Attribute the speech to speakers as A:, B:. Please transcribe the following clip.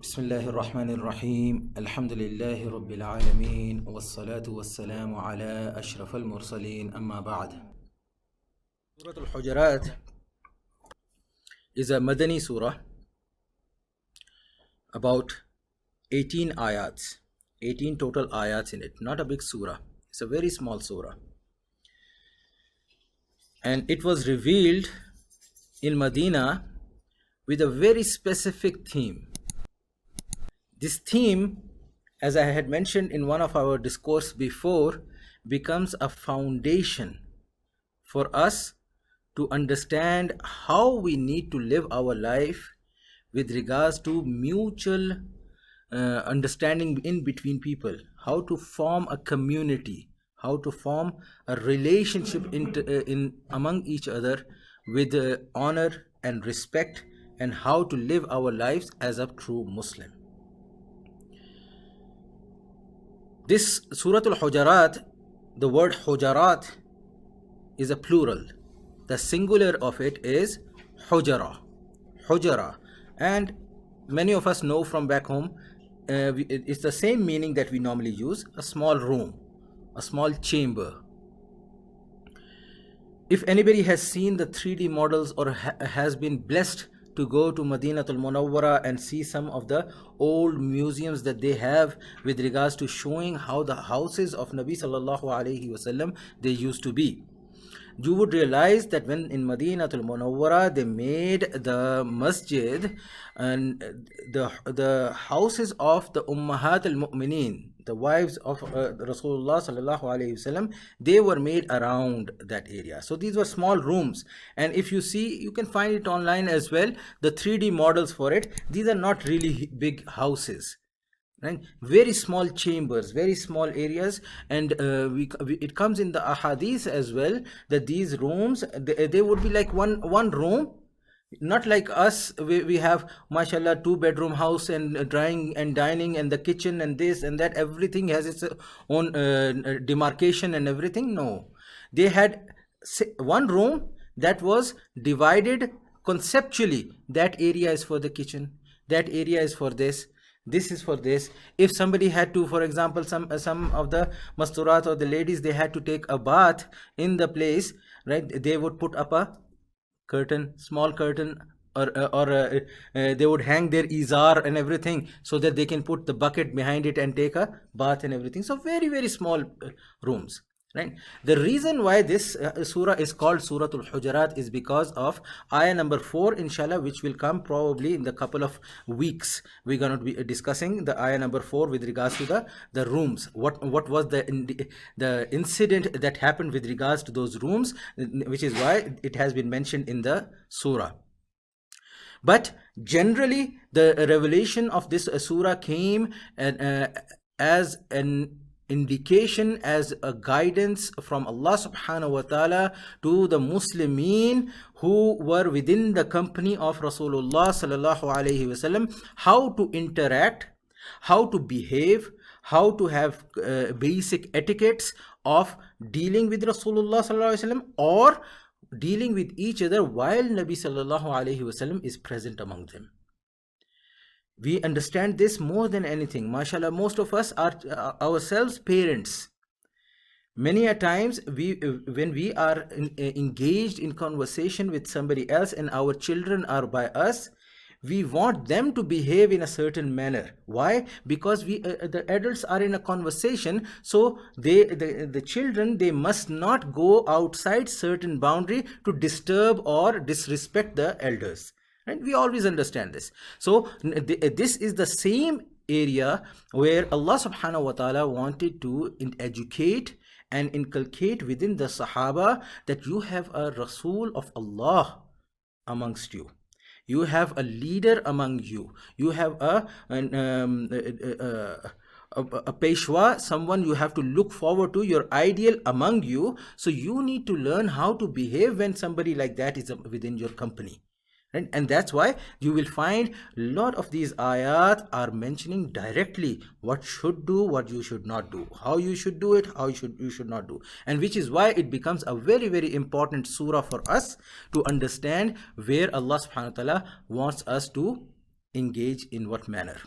A: بسم الله الرحمن الرحيم الحمد لله رب العالمين والصلاة والسلام على أشرف المرسلين أما بعد. Surah Al-Hujaraat is a Madani surah, about 18 ayats, 18 total ayats in it, not a big surah, it's a very small surah. And it was revealed in Medina with a very specific theme. This theme, as I had mentioned in one of our discourse before, becomes a foundation for us to understand how we need to live our life with regards to mutual understanding in between people, how to form a community, how to form a relationship in among each other with honor and respect, and how to live our lives as a true Muslim. This Surah Al-Hujaraat, the word Hujarat is a plural. The singular of it is Hujara, Hujara. And many of us know from back home, it's the same meaning that we normally use, a small room, a small chamber. If anybody has seen the 3D models or has been blessed to go to Madinatul Munawwara and see some of the old museums that they have with regards to showing how the houses of Nabi Sallallahu Alaihi Wasallam they used to be, you would realize that when in Madinatul Munawwara they made the masjid, and the houses of the Ummahat al-Mu'mineen, the wives of Rasulullah Sallallahu Alaihi Wasallam, they were made around that area. So these were small rooms, and if you see, you can find it online as well, the 3D models for it. These are not really big houses, right? Very small chambers, very small areas. And it comes in the ahadith as well that these rooms, they would be like one room, not like us. We have, mashallah, 2-bedroom house and drying and dining and the kitchen and this and that, everything has its own demarcation and everything. No, they had one room that was divided conceptually. That area is for the kitchen, that area is for this, this is for this. If somebody had to, for example, some of the masturat or the ladies, they had to take a bath in the place, right? They would put up a curtain, small curtain, or they would hang their izar and everything so that they can put the bucket behind it and take a bath and everything. So very, very small rooms, right? The reason why this surah is called Surah Al-Hujarat is because of ayah number 4, inshallah, which will come probably in the couple of weeks. We're going to be discussing the ayah number 4 with regards to the rooms. What was the incident that happened with regards to those rooms, which is why it has been mentioned in the surah. But generally, the revelation of this surah came as an indication, as a guidance from Allah subhanahu wa ta'ala to the Muslimin who were within the company of Rasulullah sallallahu alaihi wasallam, how to interact, how to behave, how to have basic etiquettes of dealing with Rasulullah sallallahu alaihi wasallam or dealing with each other while Nabi sallallahu alaihi wasallam is present among them. We understand this more than anything. Mashallah, most of us are ourselves parents. Many a times when we are engaged in conversation with somebody else and our children are by us, we want them to behave in a certain manner. Why? Because the adults are in a conversation, so the children, they must not go outside certain boundary to disturb or disrespect the elders. Right? We always understand this. So this is the same area where Allah subhanahu wa ta'ala wanted to educate and inculcate within the Sahaba that you have a Rasul of Allah amongst you. You have a leader among you. You have a Peshwa, someone you have to look forward to, your ideal among you. So you need to learn how to behave when somebody like that is within your company. Right? And that's why you will find a lot of these ayat are mentioning directly what should do, what you should not do, how you should do it, how you should not do. And which is why it becomes a very, very important surah for us to understand where Allah subhanahu wa ta'ala wants us to engage in what manner?